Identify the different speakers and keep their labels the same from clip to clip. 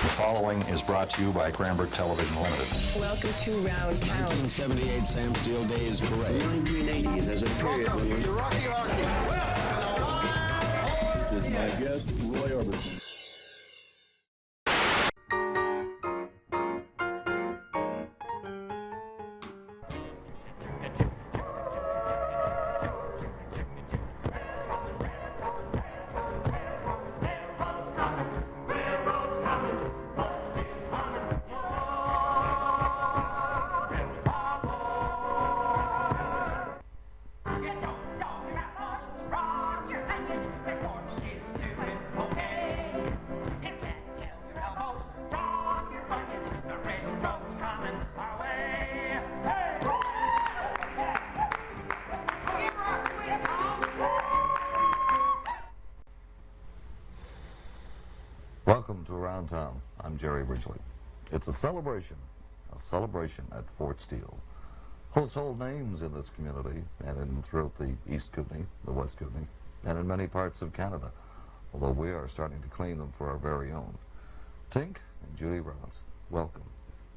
Speaker 1: The following is brought to you by Cranbrook Television Limited.
Speaker 2: Welcome to Round Town.
Speaker 3: 1978 Sam Steele Days Parade.
Speaker 4: 1980, there's a period when
Speaker 5: to Rocky Hockey.
Speaker 4: This is my guest, Roy Orbison.
Speaker 1: Welcome to Around Town. I'm Gerry Ridgley. It's a celebration at Fort Steele. Household names in this community and throughout the East Kootenay, the West Kootenay, and in many parts of Canada, although we are starting to claim them for our very own. Tink and Judy, welcome.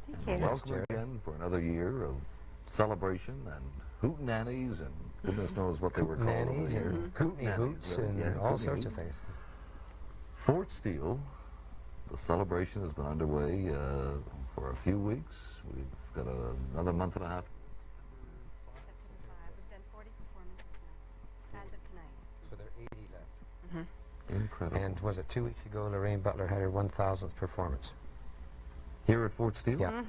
Speaker 6: Thank you.
Speaker 1: Welcome again for another year of celebration and hootenannies and goodness knows what they were called over here.
Speaker 7: And Kootenay hoots and all sorts of things.
Speaker 1: Fort Steele, the celebration has been underway for a few weeks. We've got another month and a half.
Speaker 6: September 5. We've done 40 performances now, as of tonight.
Speaker 7: So there are 80 left.
Speaker 1: Incredible.
Speaker 7: And was it 2 weeks ago, Lorraine Butler had her 1,000th performance?
Speaker 1: Here at Fort Steele?
Speaker 7: Yeah.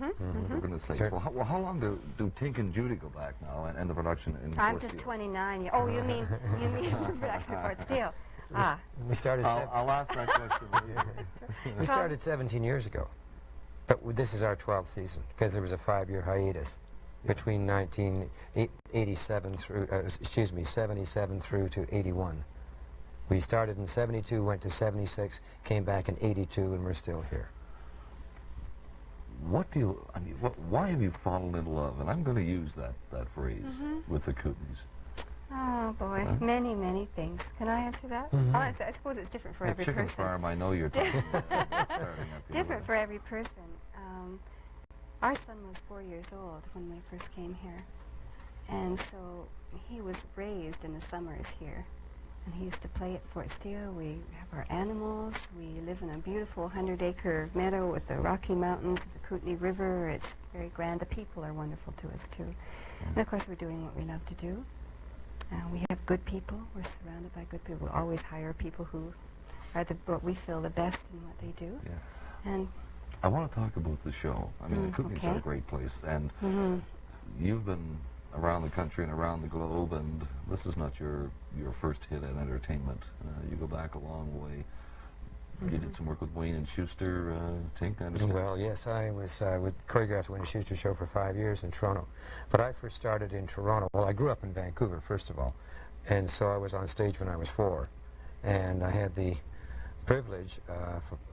Speaker 1: For goodness sakes.
Speaker 7: Sure.
Speaker 1: Well, how long do Tink and Judy go back now and the production in
Speaker 6: I'm
Speaker 1: Fort
Speaker 6: just
Speaker 1: Steele?
Speaker 6: 29. Oh, you mean the production of Fort Steele?
Speaker 7: We started.
Speaker 1: I'll ask that question later.
Speaker 7: We started 17 years ago, but this is our 12th season because there was a 5-year hiatus between 1987 through 77 through to 81. We started in 72, went to 76, came back in 82, and we're still here.
Speaker 1: Why have you fallen in love? And I'm going to use that phrase with the Kootenays.
Speaker 6: Oh, boy. Many, many things. Can I answer that? I'll answer. I suppose it's different for every
Speaker 1: Chicken
Speaker 6: person.
Speaker 1: farm, I know you're talking about starting up here.
Speaker 6: Different for every person. Our son was 4 years old when we first came here. And so he was raised in the summers here. And he used to play at Fort Steele. We have our animals. We live in a beautiful 100-acre meadow with the Rocky Mountains, the Kootenay River. It's very grand. The people are wonderful to us, too. And, of course, we're doing what we love to do. We have good people. We're surrounded by good people. We always hire people who are what we feel the best in what they do.
Speaker 1: Yeah.
Speaker 6: And
Speaker 1: I want to talk about the show. I mean, the Kootenays are a great place, and you've been around the country and around the globe, and this is not your first hit at entertainment. You go back a long way. You did some work with Wayne and Schuster, Tink, I understand?
Speaker 7: Well, yes, I was choreographed the Wayne and Schuster show for 5 years in Toronto. But I first started in Toronto. Well, I grew up in Vancouver, first of all. And so I was on stage when I was 4. And I had the privilege,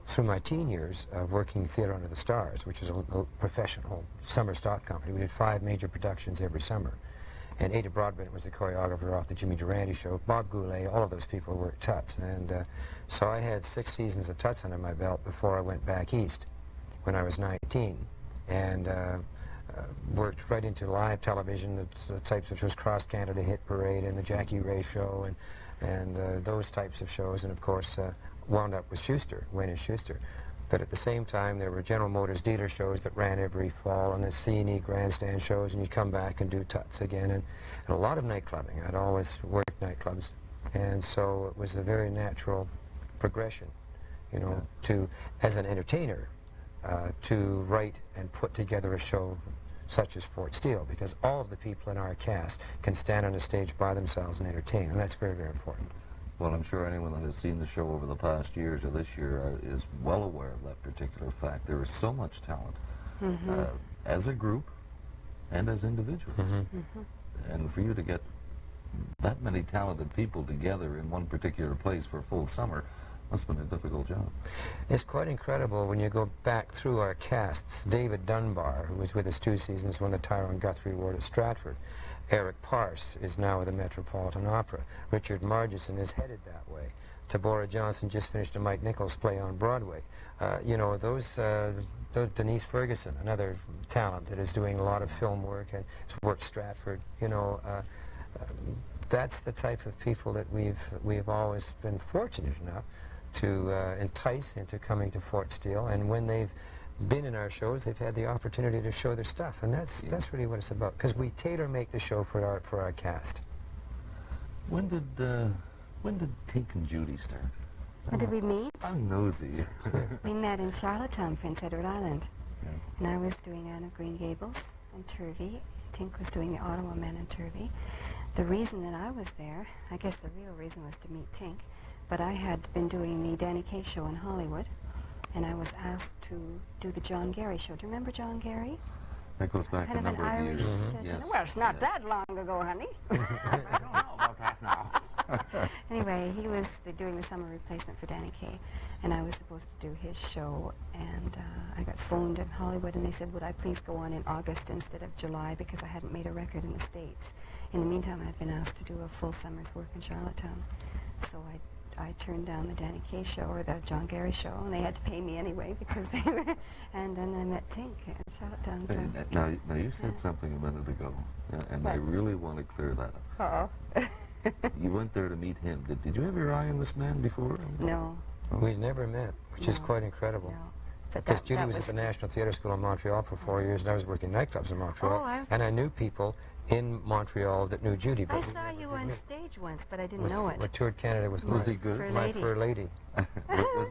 Speaker 7: through my teen years, of working Theatre Under the Stars, which is a professional summer stock company. We did 5 major productions every summer. And Ada Broadbent was the choreographer off the Jimmy Durante show. Bob Goulet, all of those people worked Tuts. And so I had 6 seasons of Tuts under my belt before I went back east when I was 19. And worked right into live television, the types of shows, Cross Canada Hit Parade and the Jackie Ray Show and those types of shows. And of course, wound up with Schuster, Wayne and Schuster. But at the same time, there were General Motors dealer shows that ran every fall, and the C&E grandstand shows, and you'd come back and do Tuts again, and a lot of nightclubbing. I'd always worked nightclubs, and so it was a very natural progression, you know, to, as an entertainer, to write and put together a show such as Fort Steele, because all of the people in our cast can stand on a stage by themselves and entertain, and that's very, very important.
Speaker 1: Well, I'm sure anyone that has seen the show over the past years or this year is well aware of that particular fact. There is so much talent as a group and as individuals. And for you to get that many talented people together in one particular place for a full summer must have been a difficult job.
Speaker 7: It's quite incredible when you go back through our casts. David Dunbar, who was with us 2 seasons, won the Tyrone Guthrie Award at Stratford. Eric Parse is now with the Metropolitan Opera. Richard Margison is headed that way. Tabora Johnson just finished a Mike Nichols play on Broadway. You know, those Denise Ferguson, another talent that is doing a lot of film work and has worked Stratford. You know, that's the type of people that we've always been fortunate enough to entice into coming to Fort Steele, and when they've been in our shows, they've had the opportunity to show their stuff, and that's really what it's about, because we tailor-make the show for our cast.
Speaker 1: When did Tink and Judy start?
Speaker 6: When did we meet?
Speaker 1: I'm nosy.
Speaker 6: We met in Charlottetown, Prince Edward Island.
Speaker 1: Yeah.
Speaker 6: And I was doing Anne of Green Gables and Turvey. Tink was doing the Ottawa Men and Turvey. The reason that I was there, I guess the real reason was to meet Tink, but I had been doing the Danny Kaye show in Hollywood, and I was asked to do the John Gerry show. Do you remember John Gerry?
Speaker 1: That goes back
Speaker 6: Kind
Speaker 1: a
Speaker 6: of an
Speaker 1: number of
Speaker 6: Irish
Speaker 1: years.
Speaker 6: gentleman. Well, it's not that long ago, honey.
Speaker 1: I don't know about that now.
Speaker 6: Anyway, he was doing the summer replacement for Danny Kaye, and I was supposed to do his show, and I got phoned in Hollywood, and they said, would I please go on in August instead of July, because I hadn't made a record in the States. In the meantime, I'd been asked to do a full summer's work in Charlottetown. So I turned down the Danny Kaye show, or the John Gerry show, and they had to pay me anyway, because they were, and then I met Tink in Charlottetown. So.
Speaker 1: Now you said something a minute ago, and I really want to clear that up.
Speaker 6: Uh-oh.
Speaker 1: You went there to meet him. Did you have your eye on this man before?
Speaker 6: No.
Speaker 7: We'd never met, which is quite incredible.
Speaker 6: No. But
Speaker 7: Because
Speaker 6: that
Speaker 7: Judy was
Speaker 6: was
Speaker 7: at the National Theatre School in Montreal for 4 years, and I was working nightclubs in Montreal. And I knew people in Montreal that knew Judy. But
Speaker 6: I saw you on stage once, but I didn't know it.
Speaker 7: I toured Canada with
Speaker 1: Was he good?
Speaker 7: my Fair Lady.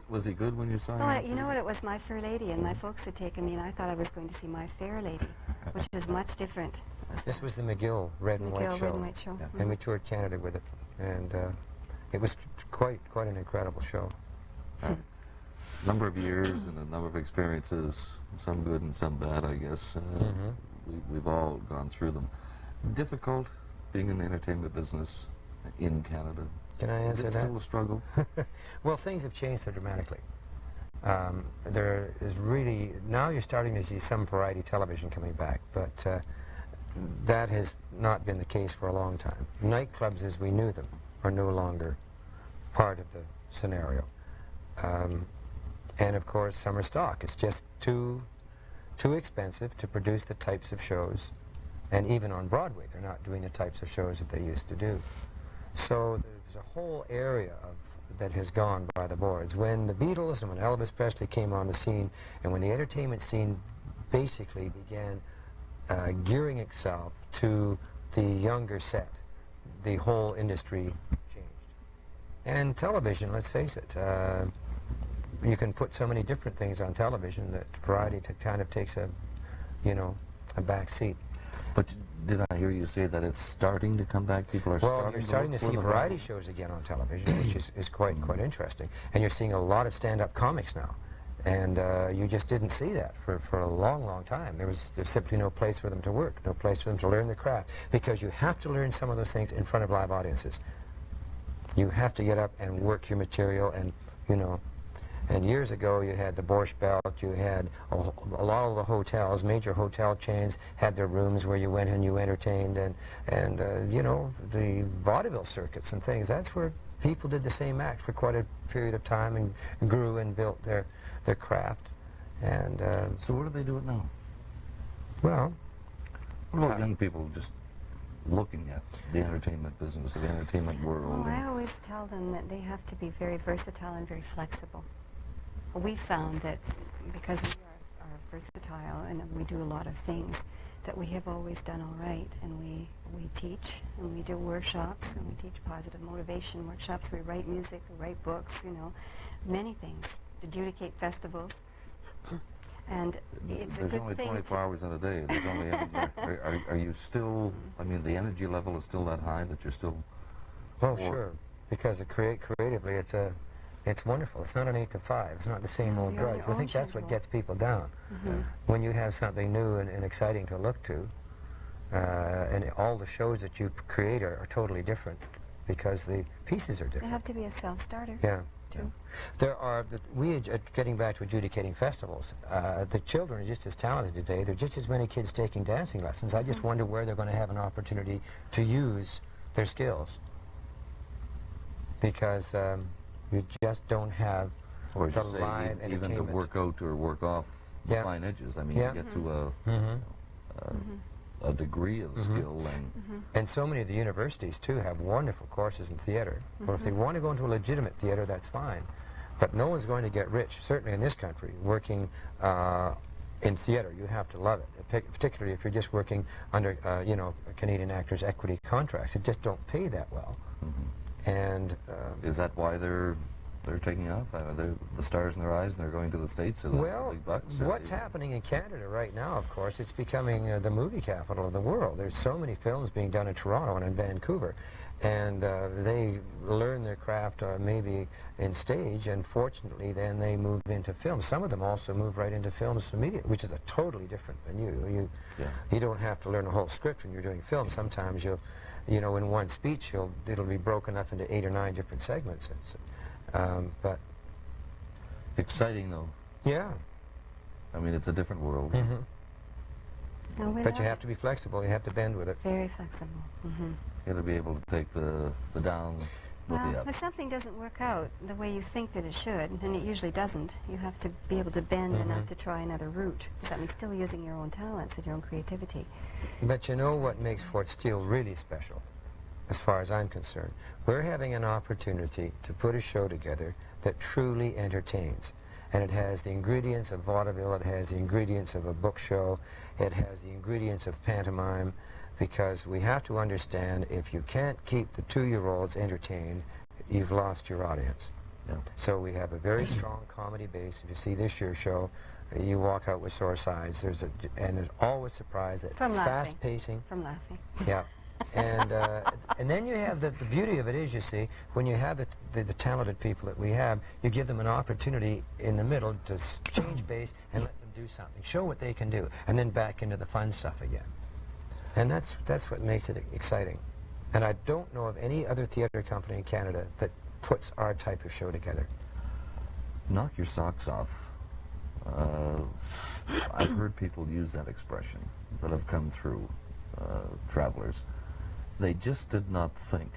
Speaker 1: was he good when you saw him?
Speaker 6: Oh, you know what? It was My Fair Lady, and my folks had taken me, and I thought I was going to see My Fair Lady, which was much different.
Speaker 7: This was the McGill Red and White
Speaker 6: McGill
Speaker 7: show.
Speaker 6: Red and White show.
Speaker 1: Yeah.
Speaker 7: And we toured Canada with it, and it was quite an incredible show.
Speaker 1: Number of years and a number of experiences, some good and some bad, I guess. We've all gone through them. Difficult being in the entertainment business in Canada.
Speaker 7: Can I answer
Speaker 1: Is it
Speaker 7: that?
Speaker 1: still a struggle?
Speaker 7: Well, things have changed so dramatically. There is really, now you're starting to see some variety television coming back, but that has not been the case for a long time. Nightclubs as we knew them are no longer part of the scenario. And of course, summer stock. It's just too expensive to produce the types of shows. And even on Broadway, they're not doing the types of shows that they used to do. So there's a whole area that has gone by the boards. When the Beatles and when Elvis Presley came on the scene, and when the entertainment scene basically began gearing itself to the younger set, the whole industry changed. And television, let's face it, you can put so many different things on television that variety kind of takes a back seat.
Speaker 1: But did I hear you say that it's starting to come back? People are
Speaker 7: Well, you're starting to
Speaker 1: look for
Speaker 7: see
Speaker 1: the
Speaker 7: variety shows again on television, which is quite interesting. And you're seeing a lot of stand-up comics now. And you just didn't see that for a long time. There's simply no place for them to work, no place for them to learn the craft, because you have to learn some of those things in front of live audiences. You have to get up and work your material, and And years ago, you had the Borscht Belt, you had a lot of the hotels, major hotel chains had their rooms where you went and you entertained, and the vaudeville circuits and things. That's where people did the same act for quite a period of time and grew and built their craft. And
Speaker 1: so where do they do it now?
Speaker 7: Well,
Speaker 1: what about young people just looking at the entertainment business, the entertainment world?
Speaker 6: Well, I always tell them that they have to be very versatile and very flexible. We found that because we are versatile and we do a lot of things, that we have always done all right. And we teach, and we do workshops, and we teach positive motivation workshops. We write music, we write books, many things. Adjudicate festivals. And it's
Speaker 1: There's
Speaker 6: a good
Speaker 1: only
Speaker 6: thing
Speaker 1: 24 hours in a day. There's only, are you still, the energy level is still that high that you're still...
Speaker 7: Oh, sure. Because creatively, it's wonderful. It's not an 8 to 5. It's not the same old
Speaker 6: You're on
Speaker 7: drudge.
Speaker 6: your
Speaker 7: I think
Speaker 6: own
Speaker 7: that's what
Speaker 6: schedule.
Speaker 7: gets people down. When you have something new and exciting to look to, and all the shows that you create are totally different because the pieces are
Speaker 6: They
Speaker 7: different.
Speaker 6: have to be a self-starter.
Speaker 7: Yeah.
Speaker 6: Too.
Speaker 7: There are, getting back to adjudicating festivals, the children are just as talented today. There are just as many kids taking dancing lessons. I just wonder where they're going to have an opportunity to use their skills. Because You just don't have
Speaker 1: Or as
Speaker 7: the
Speaker 1: you say,
Speaker 7: live
Speaker 1: even to
Speaker 7: entertainment.
Speaker 1: work out or work off the
Speaker 7: Yeah.
Speaker 1: fine edges. I mean,
Speaker 7: Yeah.
Speaker 1: you get to a degree of skill and
Speaker 7: And so many of the universities, too, have wonderful courses in theater. Well, if they want to go into a legitimate theater, that's fine. But no one's going to get rich, certainly in this country, working in theater. You have to love it, particularly if you're just working under, you know, Canadian Actors Equity contracts. It just don't pay that well. And
Speaker 1: is that why they're taking off? The stars in their eyes, and they're going to the States. Or
Speaker 7: well,
Speaker 1: the big bucks, or
Speaker 7: what's happening in Canada right now, of course, it's becoming the movie capital of the world. There's so many films being done in Toronto and in Vancouver, and they learn their craft maybe in stage, and fortunately then they move into film. Some of them also move right into films immediately, which is a totally different venue. You don't have to learn a whole script when you're doing film. Sometimes you know, in one speech, it'll be broken up into 8 or 9 different segments. But
Speaker 1: exciting though.
Speaker 7: yeah.
Speaker 1: I mean, it's a different world.
Speaker 6: No, we
Speaker 7: But you
Speaker 6: love
Speaker 7: have to be flexible. You have to bend with it.
Speaker 6: Very flexible.
Speaker 1: You got to be able to take the down with the
Speaker 6: Well,
Speaker 1: up.
Speaker 6: if something doesn't work out the way you think that it should, and it usually doesn't, you have to be able to bend enough to try another route. So that means still using your own talents and your own creativity.
Speaker 7: But you know what makes Fort Steele really special, as far as I'm concerned? We're having an opportunity to put a show together that truly entertains. And it has the ingredients of vaudeville, it has the ingredients of a book show, it has the ingredients of pantomime, because we have to understand, if you can't keep the 2-year-olds entertained, you've lost your audience.
Speaker 1: Yeah.
Speaker 7: So we have a very strong comedy base. If you see this year's show, you walk out with sore sides. And there's always surprise at
Speaker 6: From laughing.
Speaker 7: fast pacing.
Speaker 6: From laughing.
Speaker 7: Yeah. And then you have the beauty of it is, you see, when you have the talented people that we have, you give them an opportunity in the middle to change base and let them do something, show what they can do, and then back into the fun stuff again. And that's what makes it exciting. And I don't know of any other theater company in Canada that puts our type of show together.
Speaker 1: Knock your socks off. I've heard people use that expression that have come through, travelers. They just did not think,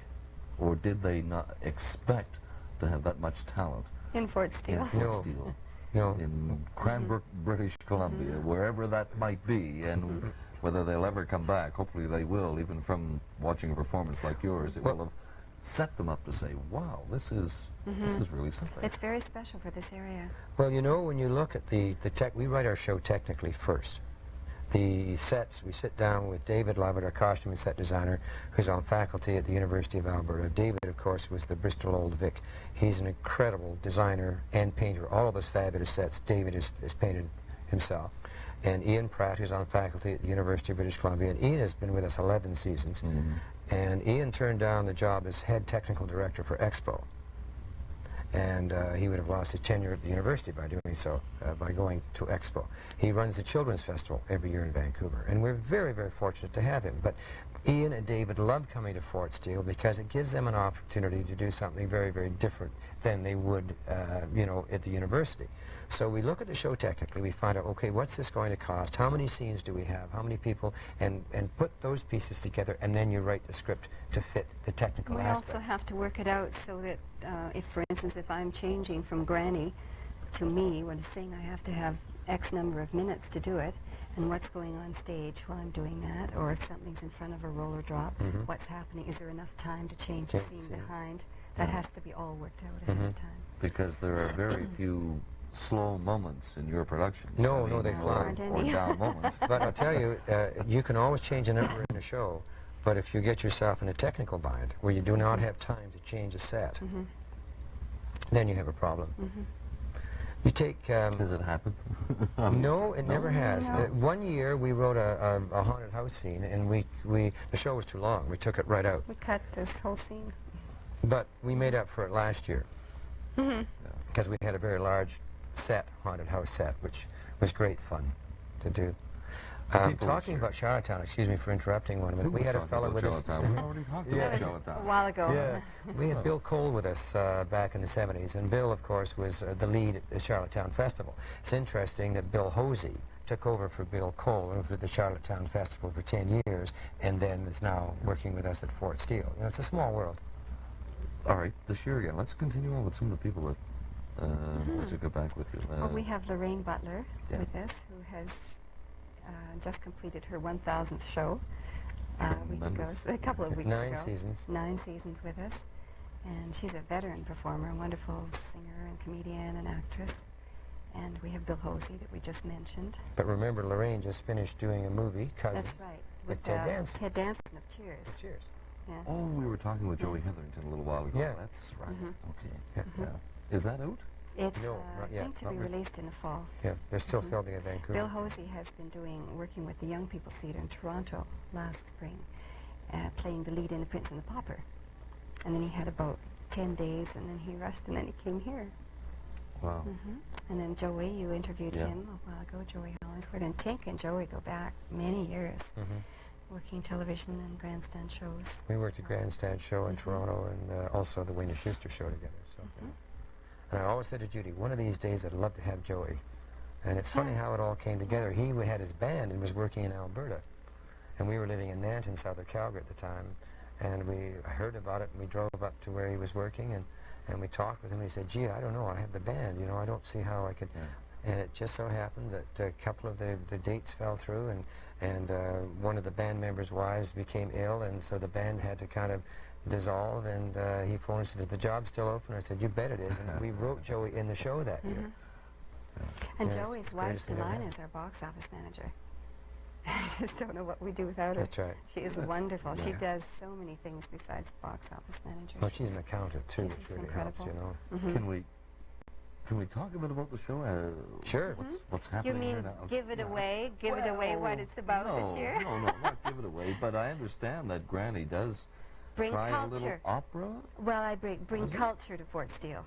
Speaker 1: or did they not expect to have that much talent
Speaker 6: In Fort
Speaker 1: in
Speaker 6: Steele.
Speaker 1: Fort
Speaker 7: No.
Speaker 1: Steele,
Speaker 7: No.
Speaker 1: in Cranbrook, British Columbia, wherever that might be, and whether they'll ever come back. Hopefully they will, even from watching a performance like yours. It will have set them up to say, wow, this is really something.
Speaker 6: It's very special for this area.
Speaker 7: Well, you know, when you look at the tech, we write our show technically first. The sets, we sit down with David Lovett, our costume and set designer, who's on faculty at the University of Alberta. David, of course, was the Bristol Old Vic. He's an incredible designer and painter. All of those fabulous sets David has painted himself. And Ian Pratt, who's on faculty at the University of British Columbia. And Ian has been with us 11 seasons. And Ian turned down the job as head technical director for Expo. And he would have lost his tenure at the university by doing so, by going to Expo. He runs the Children's Festival every year in Vancouver, and we're very, very fortunate to have him. But Ian and David love coming to Fort Steele because it gives them an opportunity to do something very, very different than they would, you know, at the university. So we look at the show technically, we find out, okay, what's this going to cost? How many scenes do we have? How many people? And put those pieces together, and then you write the script to fit the technical
Speaker 6: We
Speaker 7: aspect.
Speaker 6: also have to work it out so that if, for instance, if I'm changing from Granny to me, when it's saying I have to have X number of minutes to do it, and what's going on stage while I'm doing that, or if something's in front of a roller drop, what's happening? Is there enough time to change the
Speaker 7: Yes,
Speaker 6: scene
Speaker 7: yeah.
Speaker 6: behind? That has to be all worked out ahead of time.
Speaker 1: Because there are very few slow moments in your production.
Speaker 7: No, no, they
Speaker 1: or,
Speaker 7: fly.
Speaker 6: Aren't
Speaker 1: or
Speaker 6: any.
Speaker 1: down moments.
Speaker 7: But I'll tell you, you can always change a number in a show, but if you get yourself in a technical bind where you do not have time to change a set, then you have a problem. You take...
Speaker 1: Has it happened?
Speaker 7: no, it never has. One year we wrote a haunted house scene, and the show was too long. We took it right out.
Speaker 6: We cut this whole scene.
Speaker 7: But we made up for it last year because we had a very large set, haunted house set, which was great fun to do. Talking about Charlottetown, excuse me for interrupting one minute. We had a fellow with us.
Speaker 1: We already talked
Speaker 7: Yeah.
Speaker 1: about
Speaker 6: A
Speaker 1: Charlottetown.
Speaker 6: while ago.
Speaker 7: Yeah, we had Bill Cole with us back in the 70s, and Bill, of course, was the lead at the Charlottetown Festival. It's interesting that Bill Hosey took over for Bill Cole and was with the Charlottetown Festival for 10 years, and then is now working with us at Fort Steele. You know, it's a small world.
Speaker 1: All right, this year again. Let's continue on with some of the people that want to get back with you.
Speaker 6: Well, we have Lorraine Butler
Speaker 1: yeah.
Speaker 6: with us, who has just completed her 1,000th show a couple of weeks ago.
Speaker 7: 9 seasons.
Speaker 6: 9 seasons with us. And she's a veteran performer, a wonderful singer and comedian and actress. And we have Bill Hosey that we just mentioned.
Speaker 7: But remember, Lorraine just finished doing a movie, Cousins.
Speaker 6: That's right.
Speaker 7: With Ted Danson.
Speaker 6: Ted Danson of Cheers.
Speaker 7: Cheers.
Speaker 6: Yeah.
Speaker 1: Oh, we were talking with Joey Hetherington a little while ago.
Speaker 7: Yeah.
Speaker 1: That's right. Okay.
Speaker 7: Yeah.
Speaker 1: Yeah. Is that out?
Speaker 6: It's
Speaker 7: No, not
Speaker 6: I
Speaker 7: yet.
Speaker 6: think to
Speaker 7: Not
Speaker 6: be
Speaker 7: really.
Speaker 6: released in the fall.
Speaker 7: Yeah, they're still filming at Vancouver.
Speaker 6: Bill Hosey has been working with the Young People's Theatre in Toronto last spring, playing the lead in The Prince and the Pauper. And then he had about 10 days, and then he rushed, and then he came here.
Speaker 1: Wow.
Speaker 6: And then Joey, you interviewed
Speaker 1: Yeah.
Speaker 6: him a while ago, Joey Hollingsworth. And Tink and Joey go back many years, working television and grandstand shows.
Speaker 7: We worked at Grandstand Show in Toronto and also the Wayne Schuster Show together. So, and I always said to Judy, one of these days I'd love to have Joey. And it's funny how it all came together. He had his band and was working in Alberta. And we were living in Nanton, south of Calgary at the time. And I heard about it, and we drove up to where he was working, and we talked with him, and he said, gee, I don't know, I have the band, I don't see how I could. Yeah. And it just so happened that a couple of the dates fell through, and one of the band members' wives became ill, and so the band had to kind of dissolve, and he phoned and said, is the job still open? I said, you bet it is, and we wrote Joey in the show that year.
Speaker 6: And
Speaker 7: Yeah,
Speaker 6: Joey's wife, Delina, is our box office manager. I just don't know what we do without her.
Speaker 7: That's right.
Speaker 6: She is wonderful.
Speaker 7: Yeah.
Speaker 6: She does so many things besides box office manager.
Speaker 7: Well, she's an accountant, too,
Speaker 6: She's
Speaker 7: which
Speaker 6: just
Speaker 7: really
Speaker 6: incredible.
Speaker 7: helps,
Speaker 1: Can we talk a bit about the show?
Speaker 7: Sure.
Speaker 1: What's
Speaker 6: You
Speaker 1: happening here
Speaker 6: mean
Speaker 1: now?
Speaker 6: give it away? Give it away what it's about this year?
Speaker 1: No, not give it away. But I understand that Granny does
Speaker 6: Bring
Speaker 1: try a little
Speaker 6: culture.
Speaker 1: opera.
Speaker 6: Well, I bring culture to Fort Steele.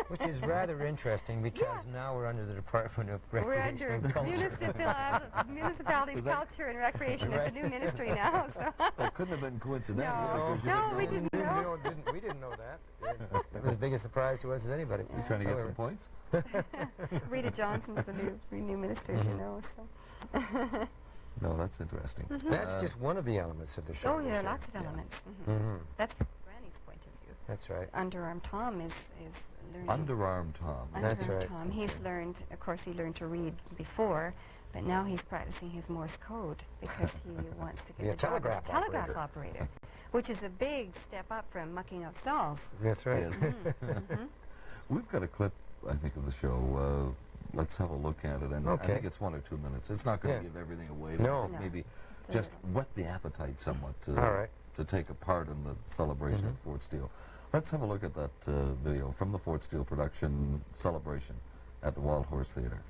Speaker 7: Which is rather interesting because now we're under the Department of
Speaker 6: We're
Speaker 7: Recreation
Speaker 6: under
Speaker 7: and Culture.
Speaker 6: municipality's culture and recreation. It's a new ministry now. So.
Speaker 1: That couldn't have been coincidental.
Speaker 6: No.
Speaker 1: because you
Speaker 6: No,
Speaker 1: didn't
Speaker 6: we
Speaker 1: know.
Speaker 6: didn't know.
Speaker 7: We didn't know that. It was as big a surprise to us as anybody.
Speaker 1: You trying to get some points?
Speaker 6: Rita Johnson's the new minister, as you know. So.
Speaker 1: No, that's interesting.
Speaker 7: That's just one of the elements of the show.
Speaker 6: Oh, yeah, there are lots of elements. That's from Granny's point of view.
Speaker 7: That's right.
Speaker 6: Underarm Tom is learning.
Speaker 1: Underarm Tom.
Speaker 7: That's
Speaker 6: Underarm
Speaker 7: right.
Speaker 6: Tom. He's learned, of course, he learned to read before, but now he's practicing his Morse code because he wants to
Speaker 7: Be
Speaker 6: get
Speaker 7: a
Speaker 6: the job as
Speaker 7: telegraph
Speaker 6: operator, which is a big step up from mucking out stalls.
Speaker 7: That's right.
Speaker 1: Yes. We've got a clip, I think, of the show. Let's have a look at it. And I
Speaker 7: Okay.
Speaker 1: think it's 1 or 2 minutes. It's not going to
Speaker 7: Yeah.
Speaker 1: give everything away. But
Speaker 7: No.
Speaker 1: I think maybe
Speaker 6: It's a
Speaker 1: just
Speaker 6: little.
Speaker 1: whet the appetite somewhat
Speaker 7: All right.
Speaker 1: to take a part in the celebration at Fort Steele. Let's have a look at that video from the Fort Steele production celebration at the Wildhorse Theatre.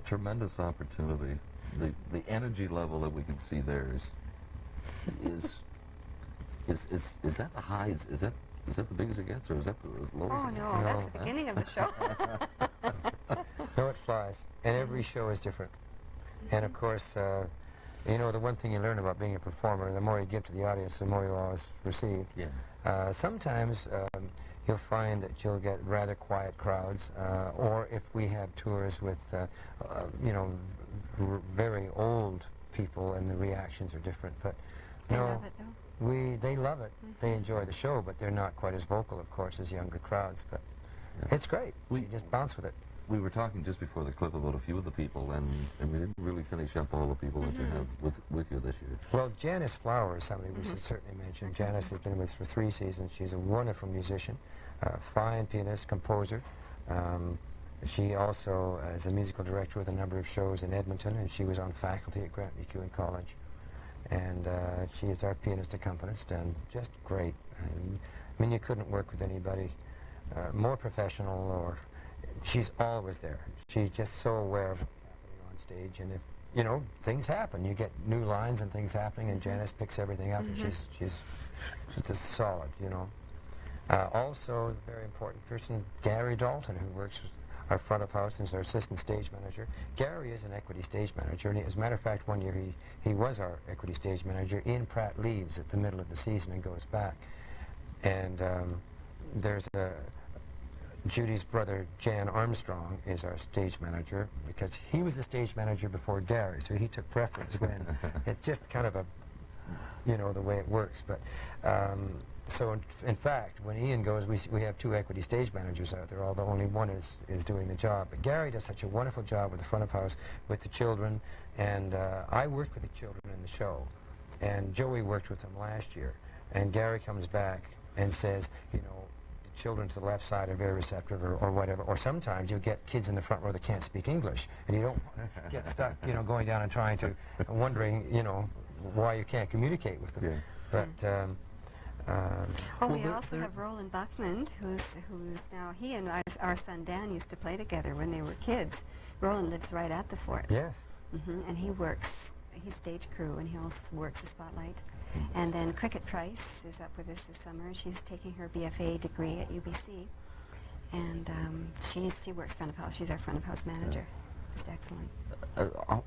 Speaker 1: Tremendous opportunity. The energy level that we can see there is that the highs? Is that the biggest it gets, or is that the lowest?
Speaker 6: Oh
Speaker 1: it
Speaker 6: no,
Speaker 1: gets?
Speaker 6: that's the beginning of the show.
Speaker 7: No, it flies. And every show is different. And of course, You know, the one thing you learn about being a performer, the more you give to the audience, the more you always receive.
Speaker 1: Yeah.
Speaker 7: Sometimes you'll find that you'll get rather quiet crowds, or if we have tours with, you know, very old people and the reactions are different. But
Speaker 6: They
Speaker 7: no,
Speaker 6: love it, though.
Speaker 7: they love it. They enjoy the show, but they're not quite as vocal, of course, as younger crowds. But it's great. You just bounce with it.
Speaker 1: We were talking just before the clip about a few of the people, and we didn't really finish up all the people that you have with you this year.
Speaker 7: Well, Janice Flower is somebody we should certainly mention. Janice has been with us for 3 seasons. She's a wonderful musician, fine pianist, composer. She also is a musical director with a number of shows in Edmonton, and she was on faculty at Grant MacEwan College. And she is our pianist accompanist, and just great. And, I mean, you couldn't work with anybody more professional, or she's always there. She's just so aware of what's happening on stage, and if, you know, things happen, you get new lines and things happening, and Janice picks everything up, and she's just solid, you know. Also, a very important person, Gerry Dalton, who works with our front of house and is our assistant stage manager. Gerry is an equity stage manager, and as a matter of fact, one year he was our equity stage manager. Ian Pratt leaves at the middle of the season and goes back. And there's Judy's brother, Jan Armstrong, is our stage manager, because he was the stage manager before Gerry, so he took preference when it's just kind of a, you know, the way it works. But so in fact, when Ian goes, we have 2 equity stage managers out there, although only one is doing the job. But Gerry does such a wonderful job with the front of house, with the children, and I worked with the children in the show, and Joey worked with them last year, and Gerry comes back and says, you know, the children to the left side are very receptive, or whatever, or sometimes you get kids in the front row that can't speak English, and you don't get stuck, you know, going down and trying to, wondering, you know, why you can't communicate with them.
Speaker 1: Yeah.
Speaker 7: But
Speaker 6: we also have Roland Buckman, who's now, he and our son Dan used to play together when they were kids. Roland lives right at the fort.
Speaker 7: yes.
Speaker 6: And he's stage crew, and he also works the Spotlight. And then Cricket Price is up with us this summer. She's taking her BFA degree at UBC, and she works front of house. She's our front of house manager. Just excellent.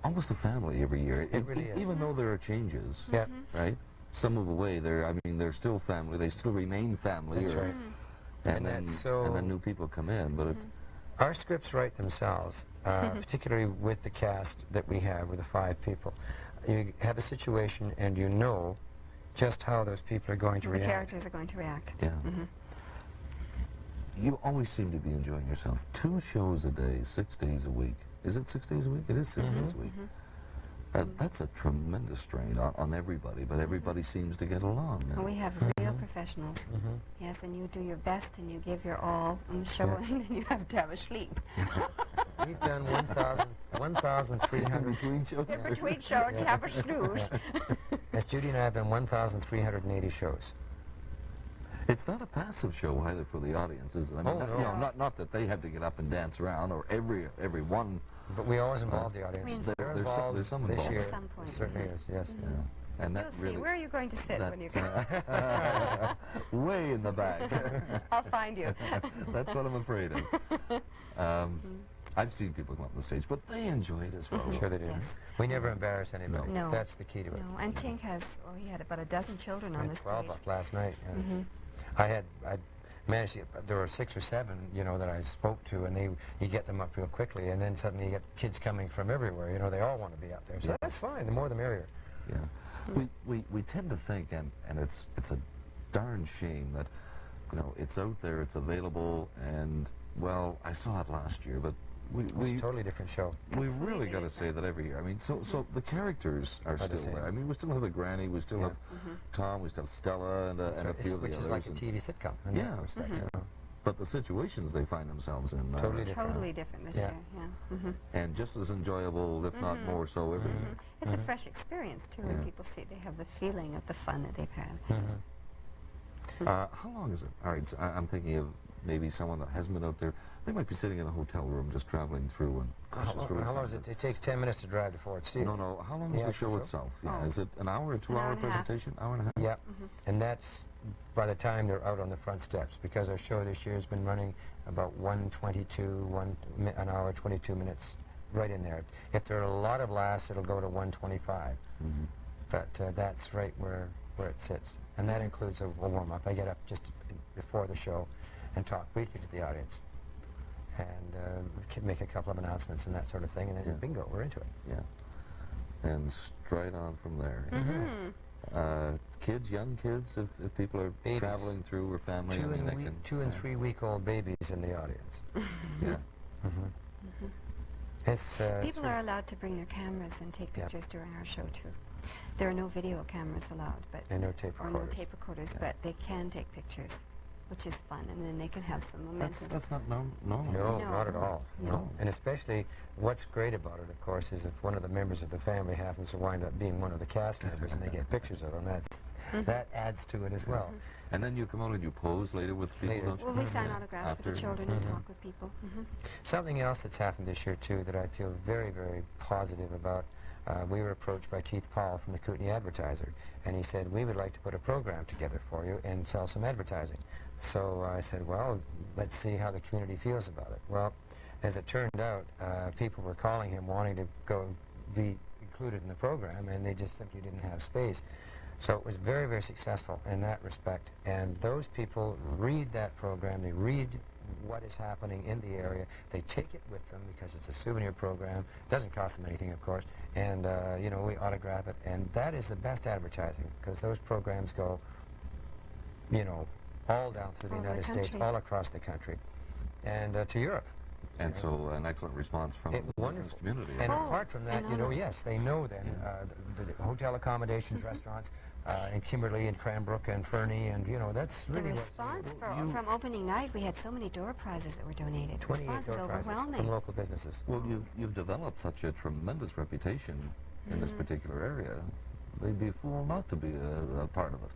Speaker 1: Almost a family every year.
Speaker 7: It really is.
Speaker 1: Even though there are changes,
Speaker 7: Yeah.
Speaker 1: right? Some move away. They're still family. They still remain family.
Speaker 7: That's right.
Speaker 1: And
Speaker 7: And
Speaker 1: then
Speaker 7: that's so-
Speaker 1: and then new people come in, but it.
Speaker 7: Our scripts write themselves, particularly with the cast that we have, with the 5 people. You have a situation, and you know just how those people are going to
Speaker 6: The
Speaker 7: react.
Speaker 6: characters are going to react.
Speaker 1: Yeah. You always seem to be enjoying yourself. 2 shows a day, 6 days a week. Is it 6 days a week? It is 6 days a week. That's a tremendous strain on everybody, but everybody seems to get along.
Speaker 6: And we have real professionals. Yes, and you do your best, and you give your all on the show, and then you have to have a sleep.
Speaker 7: We've done 1,300
Speaker 1: between shows.
Speaker 6: In between show, and you have a snooze.
Speaker 7: Yes, Judy and I have done 1,380 shows.
Speaker 1: It's not a passive show either for the audience, is it? I mean,
Speaker 7: Oh, no.
Speaker 1: you know, not that they have to get up and dance around, or every one.
Speaker 7: But we always involve the audience. They're
Speaker 1: There's
Speaker 7: involved
Speaker 1: some
Speaker 7: this
Speaker 1: involved.
Speaker 7: year.
Speaker 6: At some point.
Speaker 7: It certainly is, yes.
Speaker 1: Yeah. And that
Speaker 6: You'll see.
Speaker 1: really.
Speaker 6: Where are you going to sit when you go?
Speaker 1: Way in the back.
Speaker 6: I'll find you.
Speaker 1: That's what I'm afraid of. I've seen people come up on the stage, but they enjoy it as well.
Speaker 7: Sure they do.
Speaker 6: Yes.
Speaker 7: We never embarrass anybody.
Speaker 6: No.
Speaker 7: That's the key to it.
Speaker 6: No, and Tink he had about a dozen children on
Speaker 7: I
Speaker 6: the
Speaker 7: had 12
Speaker 6: stage.
Speaker 7: up last night. Yeah. I managed to get, there were 6 or 7, you know, that I spoke to, and you get them up real quickly, and then suddenly you get kids coming from everywhere. You know, they all want to be up there. So
Speaker 1: Yeah.
Speaker 7: that's fine. The more the merrier.
Speaker 1: Yeah. We tend to think, and it's a darn shame that, you know, it's out there, it's available, and, well, I saw it last year, but
Speaker 7: It's a totally different show.
Speaker 1: we really got to say that every year. I mean, so the characters are
Speaker 7: the
Speaker 1: still
Speaker 7: same.
Speaker 1: there. I mean, we still have the granny, we still have Tom, we still have Stella, and a few of the
Speaker 7: Which
Speaker 1: others.
Speaker 7: is like a
Speaker 1: and-
Speaker 7: TV sitcom in
Speaker 1: Yeah.
Speaker 7: that respect. You know.
Speaker 1: But the situations they find themselves in are
Speaker 7: Totally different.
Speaker 6: Totally different this
Speaker 7: Yeah.
Speaker 6: year, yeah.
Speaker 1: and just as enjoyable, if not more so, every year.
Speaker 6: It's a fresh experience, too, when
Speaker 1: Yeah.
Speaker 6: people see they have the feeling of the fun that they've had.
Speaker 1: How long is it? All right, so I'm thinking of maybe someone that hasn't been out there. They might be sitting in a hotel room just traveling through, and gosh, it's really
Speaker 7: How long is
Speaker 1: something.
Speaker 7: it? It takes 10 minutes to drive to Fort Steele.
Speaker 1: No. How long is
Speaker 7: The
Speaker 1: the show
Speaker 7: actual show?
Speaker 1: itself? Yeah,
Speaker 6: Oh.
Speaker 1: is it an hour, a 2-hour
Speaker 6: and a half.
Speaker 1: presentation? Hour and a half.
Speaker 7: Yep. And that's by the time they're out on the front steps, because our show this year has been running about 1:22, an hour, 22 minutes, right in there. If there are a lot of laughs, it'll go to 1:25. But that's right where it sits. And that includes a warm-up. I get up just before the show and talk briefly to the audience and make a couple of announcements and that sort of thing, and then bingo, we're into it.
Speaker 1: Yeah. And straight on from there. Kids, young kids, if people are
Speaker 7: Babies.
Speaker 1: traveling through or family, they can...
Speaker 7: 2 and 3 week old babies in the audience.
Speaker 1: Yeah.
Speaker 7: It's,
Speaker 6: People are allowed to bring their cameras and take pictures during our show too. There are no video cameras allowed, but
Speaker 7: and no tape
Speaker 6: or
Speaker 7: recorders.
Speaker 6: no tape recorders, but they can take pictures, which is fun, and then they can have some momentum.
Speaker 1: That's not normal.
Speaker 7: No, not at all.
Speaker 6: No.
Speaker 7: And especially, what's great about it, of course, is if one of the members of the family happens to wind up being one of the cast members and they get pictures of them, that adds to it as well.
Speaker 1: And then you come out and you pose later with people, don't you?
Speaker 6: Well, we sign autographs for the
Speaker 1: After-
Speaker 6: children and talk with people.
Speaker 7: Something else that's happened this year, too, that I feel very, very positive about, we were approached by Keith Powell from the Kootenai Advertiser, and he said, we would like to put a program together for you and sell some advertising. So I said, well, let's see how the community feels about it. Well, as it turned out, people were calling him wanting to go be included in the program, and they just simply didn't have space. So it was very, very successful in that respect. And those people read that program, they read what is happening in the area, they take it with them because it's a souvenir program. It doesn't cost them anything, of course, and you know, we autograph it, and that is the best advertising, because those programs go, you know, all down through the United States, all across the country, and to Europe.
Speaker 1: And so an excellent response from the business community.
Speaker 7: And apart from that, you know, yes, they know then the hotel accommodations, restaurants in Kimberley and Cranbrook and Fernie, and you know, that's really
Speaker 6: The response from opening night, we had so many door prizes that were donated. The
Speaker 7: 28
Speaker 6: response is
Speaker 7: door prizes
Speaker 6: overwhelming.
Speaker 7: from local businesses.
Speaker 1: Well, you've developed such a tremendous reputation in this particular area. They'd be a fool not to be a part of it.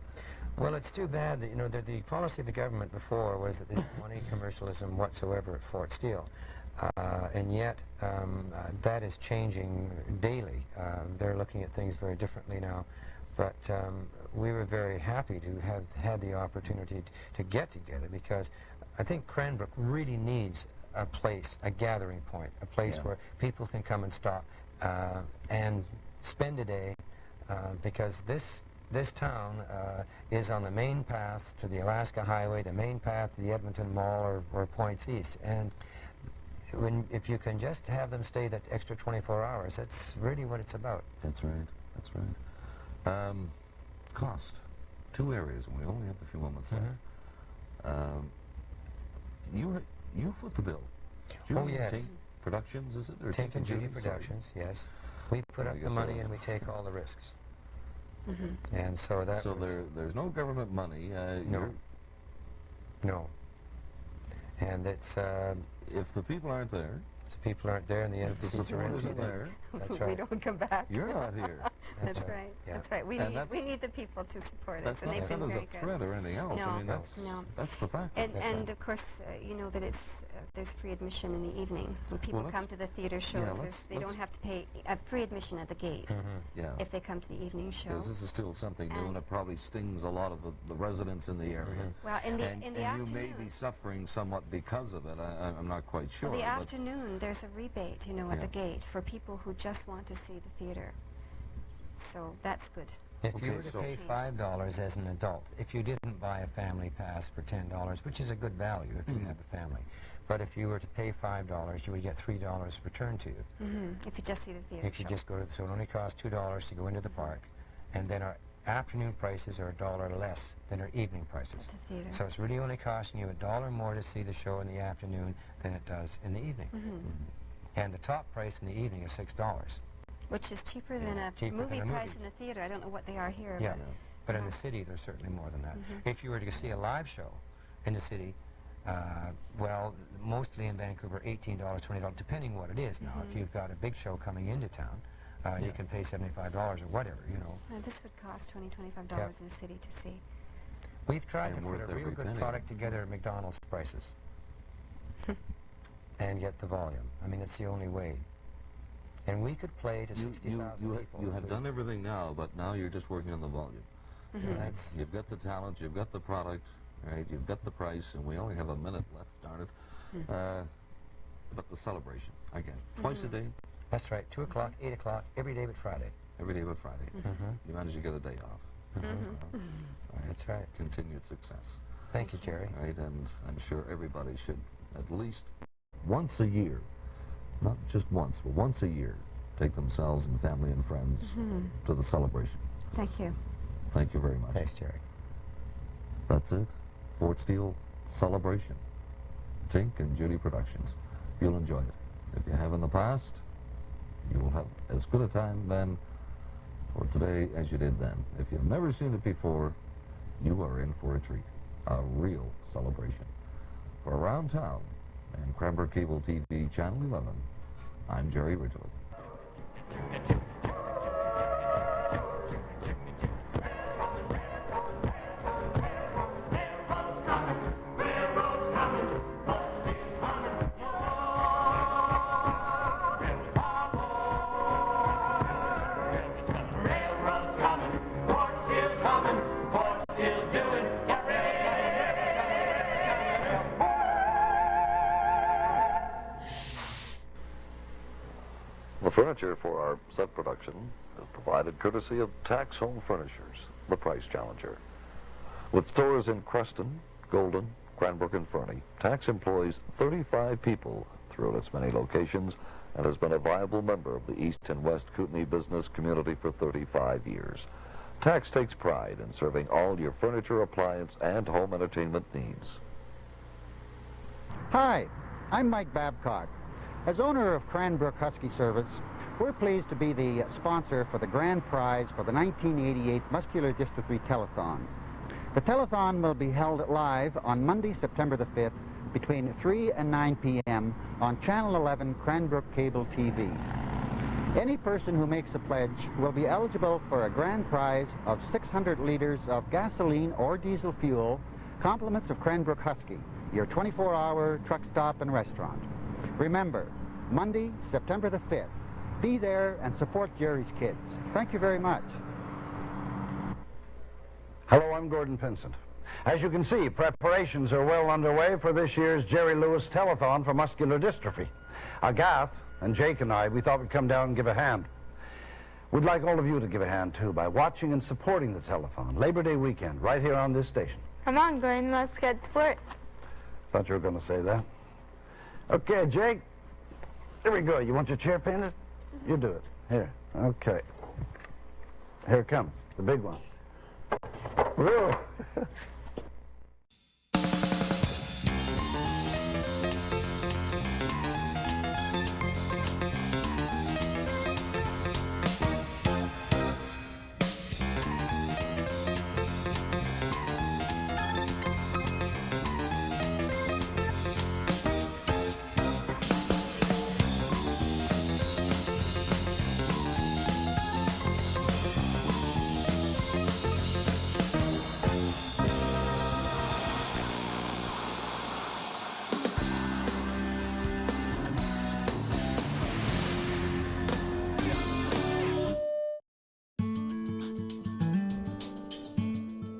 Speaker 7: Well, it's too bad that, you know, the policy of the government before was that they didn't want any commercialism whatsoever at Fort Steele. And yet, that is changing daily. They're looking at things very differently now. But we were very happy to have had the opportunity to get together, because I think Cranbrook really needs a place, a gathering point, a place where people can come and stop and spend a day, because this town is on the main path to the Alaska Highway, the main path to the Edmonton Mall or points east. And if you can just have them stay that extra 24 hours, that's really what it's about.
Speaker 1: That's right. That's right. Cost. 2 areas, and we only have a few moments left. You foot the bill.
Speaker 7: Oh, yes.
Speaker 1: Tink Productions, is it? Or
Speaker 7: Tink and Judy
Speaker 1: Sorry.
Speaker 7: Productions, yes. We put up the money and we take all the risks. And so that
Speaker 1: So
Speaker 7: was...
Speaker 1: there's no government money.
Speaker 7: No. And it's...
Speaker 1: If the people aren't there,
Speaker 7: the people aren't there and the
Speaker 1: if the
Speaker 7: entities are
Speaker 1: support
Speaker 7: empty,
Speaker 1: isn't
Speaker 7: then
Speaker 1: there,
Speaker 7: that's
Speaker 6: We
Speaker 7: right.
Speaker 6: don't come back.
Speaker 1: you're not here.
Speaker 6: That's right.
Speaker 7: Yeah.
Speaker 6: That's right. We
Speaker 1: And
Speaker 6: need the people to support
Speaker 1: That's
Speaker 6: us, and
Speaker 1: not
Speaker 6: they've
Speaker 1: said
Speaker 6: been
Speaker 1: as a
Speaker 6: very good.
Speaker 1: threat or anything else.
Speaker 6: No,
Speaker 1: I mean, that's the fact.
Speaker 6: And of course, you know that it's there's free admission in the evening when people
Speaker 1: Well,
Speaker 6: come to the theater shows. They don't have to pay free admission at the gate
Speaker 1: Yeah.
Speaker 6: if they come to the evening show.
Speaker 1: Because this is still something new, and
Speaker 6: And-
Speaker 1: it probably stings a lot of the residents in the area.
Speaker 6: Well, in the
Speaker 1: And you
Speaker 6: afternoon,
Speaker 1: may be suffering somewhat because of it. I'm not quite sure.
Speaker 6: well, the
Speaker 1: but
Speaker 6: afternoon there's a rebate, you know, at the gate for people who just want to see the theater. So that's good.
Speaker 7: If
Speaker 1: Okay,
Speaker 7: you were to
Speaker 1: so-
Speaker 7: pay $5 as an adult, if you didn't buy a family pass for $10, which is a good value if you have a family, but if you were to pay $5, you would get $3 returned to you.
Speaker 6: If you just see the theater
Speaker 7: If you
Speaker 6: show.
Speaker 7: just go to so it only costs $2 to go into the park, and then our afternoon prices are $1 less than our evening prices.
Speaker 6: At the theater.
Speaker 7: So it's really only costing you $1 more to see the show in the afternoon than it does in the evening. And the top price in the evening is $6.
Speaker 6: Which is cheaper than a
Speaker 7: Cheaper
Speaker 6: movie
Speaker 7: than a
Speaker 6: price
Speaker 7: movie.
Speaker 6: in the theater. I don't know what they are here.
Speaker 7: Yeah,
Speaker 6: But
Speaker 7: but in the city, there's certainly more than that. If you were to see a live show in the city, well, mostly in Vancouver, $18, $20, depending what it is. Now, if you've got a big show coming into town, you can pay $75 or whatever, you know.
Speaker 6: this would cost $20, $25 in the city to see.
Speaker 7: We've tried
Speaker 1: And
Speaker 7: to put
Speaker 1: worth
Speaker 7: a real
Speaker 1: every
Speaker 7: good
Speaker 1: penny.
Speaker 7: product together at McDonald's prices and get the volume. I mean, it's the only way. And we could play to 60,000 people.
Speaker 1: You
Speaker 7: if
Speaker 1: have
Speaker 7: we-
Speaker 1: done everything now, but now you're just working on the volume.
Speaker 7: That's,
Speaker 1: You've got the talent, you've got the product, right? You've got the price, and we only have a minute left, darn it. But the celebration, again, twice a day,
Speaker 7: that's right, 2 o'clock, 8 o'clock, every day but Friday.
Speaker 1: every day but Friday. You managed to get a day off. Right.
Speaker 7: That's right.
Speaker 1: Continued success.
Speaker 7: Thank you, Gerry.
Speaker 1: Right, and I'm sure everybody should at least once a year, not just once, but once a year, take themselves and family and friends to the celebration.
Speaker 6: Thank you.
Speaker 1: Thank you very much.
Speaker 7: Thanks, Gerry.
Speaker 1: That's it. Fort Steele Celebration. Tink and Judy Productions. You'll enjoy it. If you have in the past, you will have as good a time then or today as you did then. If you've never seen it before, you are in for a treat. A real celebration. For Around Town and Cranbrook Cable TV Channel 11, I'm Gerry Ridgley. The furniture for our set production is provided courtesy of Tax Home Furnishers, the price challenger. With stores in Creston, Golden, Cranbrook, and Fernie, Tax employs 35 people throughout its many locations and has been a viable member of the East and West Kootenai business community for 35 years. Tax takes pride in serving all your furniture, appliance, and home entertainment needs.
Speaker 5: Hi, I'm Mike Babcock. As owner of Cranbrook Husky Service, we're pleased to be the sponsor for the grand prize for the 1988 Muscular Dystrophy Telethon. The telethon will be held live on Monday, September the 5th, between 3 and 9 p.m. on Channel 11 Cranbrook Cable TV. Any person who makes a pledge will be eligible for a grand prize of 600 liters of gasoline or diesel fuel, compliments of Cranbrook Husky, your 24-hour truck stop and restaurant. Remember, Monday, September the 5th. Be there and support Gerry's kids. Thank you very much.
Speaker 8: Hello, I'm Gordon Pinsent. As you can see, preparations are well underway for this year's Jerry Lewis Telethon for Muscular Dystrophy. Agath and Jake and I, we thought we'd come down and give a hand. We'd like all of you to give a hand, too, by watching and supporting the telethon, Labor Day weekend, right here on this station.
Speaker 9: Come on, Gordon, let's get to work.
Speaker 8: Thought you were going to say that. Okay, Jake, here we go. You want your chair painted? You do it. Here. Okay. Here it comes, the big one. Whoa.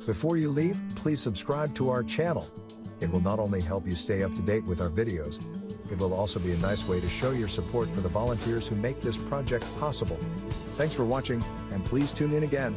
Speaker 10: Before you leave, please subscribe to our channel. It will not only help you stay up to date with our videos, it will also be a nice way to show your support for the volunteers who make this project possible. Thanks for watching, and please tune in again.